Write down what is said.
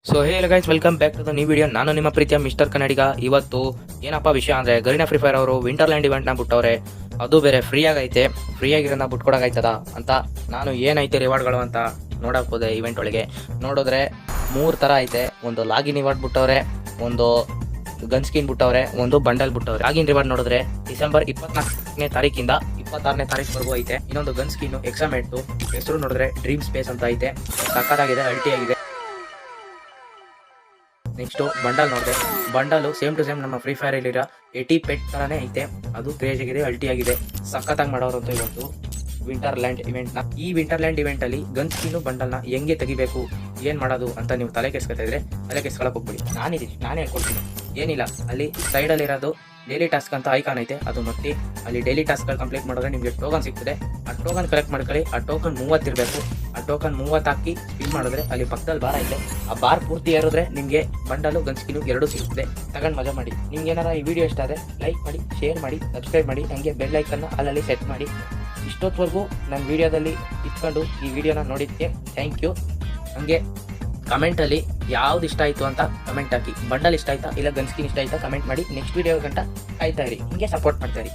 So hey guys, welcome back to the new video. ನಾನು ನಿಮ್ಮ ಪ್ರೀತಿಯ ಮಿಸ್ಟರ್ ಕನ್ನಡಿಗ. ಇವತ್ತು ಏನಪ್ಪ ವಿಷಯ ಅಂದರೆ, ಗರೀನಾ ಫ್ರೀ ಫೈರ್ ಅವರು ವಿಂಟರ್ಲ್ಯಾಂಡ್ ಇವೆಂಟ್ನ ಬಿಟ್ಟವ್ರೆ. ಅದು ಬೇರೆ ಫ್ರೀ ಆಗೈತೆ. ಫ್ರೀ ಆಗಿರೋದನ್ನ ಬಿಟ್ಕೊಡೋಕಾಯ್ತದ ಅಂತ ನಾನು ಏನೈತೆ ರಿವಾರ್ಡ್ಗಳು ಅಂತ ನೋಡಕ್ ಹೋದೆ. ಇವೆಂಟ್ ಒಳಗೆ ನೋಡಿದ್ರೆ 3 ಥರ ಐತೆ. ಒಂದು ಲಾಗಿನ್ ರಿವಾರ್ಡ್ ಬಿಟ್ಟವ್ರೆ, ಒಂದು ಗನ್ ಸ್ಕಿನ್ ಬಿಟ್ಟವ್ರೆ, ಒಂದು ಬಂಡಲ್ ಬಿಟ್ಟವ್ರೆ. ಲಾಗಿನ್ ರಿವಾರ್ಡ್ ನೋಡಿದ್ರೆ ಡಿಸೆಂಬರ್ 24ನೇ ತಾರೀಕಿಂದ 26ನೇ ತಾರೀಕು ಐತೆ. ಇನ್ನೊಂದು ಗನ್ ಸ್ಕಿನ್ ಎಕ್ಸಾಮೆಂಟ್ ಹೆಸರು ನೋಡಿದ್ರೆ ಡ್ರೀಮ್ ಸ್ಪೇಸ್ ಅಂತ ಐತೆ. ಸಕ್ಕತ್ತಾಗಿದೆ, ಅಲ್ಟಿ ಆಗಿದೆ. ನೆಕ್ಸ್ಟ್ ಬಂಡಲ್ ನೋಡಿದೆ. ಬಂಡಲು ಸೇಮ್ ಟು ಸೇಮ್ ನಮ್ಮ ಫ್ರೀ ಫೈರ್ ಇಲ್ಲಿರೋ 80 ಪೆಟ್ ತರಾನೇ ಐತೆ. ಅದು ಕ್ರೇಜ್ ಆಗಿದೆ, ಅಲ್ಟಿ ಆಗಿದೆ. ಸಖತ್ತಾಗಿ ಮಾಡೋರು ಅಂತ ಇವತ್ತು ವಿಂಟರ್ಲ್ಯಾಂಡ್ ಇವೆಂಟ್ ನ. ಈ ವಿಂಟರ್ಲ್ಯಾಂಡ್ ಇವೆಂಟ್ ಅಲ್ಲಿ ಗನ್ ಸ್ಕಿನ್ ಬಂಡಲ್ ನ ಹೆಂಗೆ ತೆಗಿಬೇಕು, ಏನ್ ಮಾಡೋದು ಅಂತ ನೀವು ತಲೆ ಕೆಸ್ಕೊತಾ ಇದ್ರೆ ತಲೆ ಕೆಸ್ಕೊಳಕ್ ಹೋಗ್ಬಿಡಿ. ನಾನೇ ಹೇಳ್ಕೊಡ್ತೀನಿ. ಏನಿಲ್ಲ, ಅಲ್ಲಿ ಸೈಡ್ ಅಲ್ಲಿ ಇರೋದು ಡೈಲಿ ಟಾಸ್ಕ್ ಅಂತ ಐಕಾನ್ ಐತೆ, ಅದು ನೋಡಿ ಅಲ್ಲಿ ಡೈಲಿ ಟಾಸ್ಕ್ ಗಳು ಕಂಪ್ಲೀಟ್ ಮಾಡಿದ್ರೆ ನಿಮ್ಗೆ ಟೋಕನ್ ಸಿಗ್ತದೆ. ಆ ಟೋಕನ್ ಕಲೆಕ್ಟ್ ಮಾಡ್ಕೊಳ್ಳಿ. ಆ ಟೋಕನ್ 30 ಇರಬೇಕು. ಆ ಟೋಕನ್ 30 ಹಾಕಿ ಸ್ಪಿನ್ ಮಾಡಿದ್ರೆ ಅಲ್ಲಿ ಪಕ್ಕದಲ್ಲಿ ಬಾರ್ ಐತೆ. ಆ ಬಾರ್ ಪೂರ್ತಿ ಏರಿದ್ರೆ ನಿಮ್ಗೆ ಬಂಡಲು ಗನ್ ಸ್ಕಿನ್ 2 ಸಿಗುತ್ತೆ. ತಗೊಂಡ್ ಮಜಾ ಮಾಡಿ. ನಿಮ್ಗೆ ಏನಾರ ಈ ವಿಡಿಯೋ ಇಷ್ಟ ಆದ್ರೆ ಲೈಕ್ ಮಾಡಿ, ಶೇರ್ ಮಾಡಿ, ಸಬ್ಸ್ಕ್ರೈಬ್ ಮಾಡಿ, ಹಂಗೆ ಬೆಲ್ ಐಕನ್ನ ಅಲ್ಲಲ್ಲಿ ಸೆಟ್ ಮಾಡಿ. ಇಷ್ಟೊತ್ತವರೆಗೂ ನನ್ನ ವಿಡಿಯೋದಲ್ಲಿ ಇಟ್ಕೊಂಡು ಈ ವಿಡಿಯೋನ ನೋಡಿದ್ದಕ್ಕೆ ಥ್ಯಾಂಕ್ ಯು. ಹಂಗೆ ಕಮೆಂಟಲ್ಲಿ ಯಾವ್ದು ಇಷ್ಟ ಆಯಿತು ಅಂತ ಕಮೆಂಟ್ ಹಾಕಿ. ಬಂಡಲ್ ಇಷ್ಟ ಆಯ್ತಾ ಇಲ್ಲ ಗನ್ ಸ್ಕಿನ್ ಇಷ್ಟ ಆಯ್ತಾ ಕಮೆಂಟ್ ಮಾಡಿ. ನೆಕ್ಸ್ಟ್ ವಿಡಿಯೋ ಗಂಟ ಕಾಯ್ತಾ ಇರಿ, ಹಿಂಗೆ ಸಪೋರ್ಟ್ ಮಾಡ್ತಾ ಇರಿ.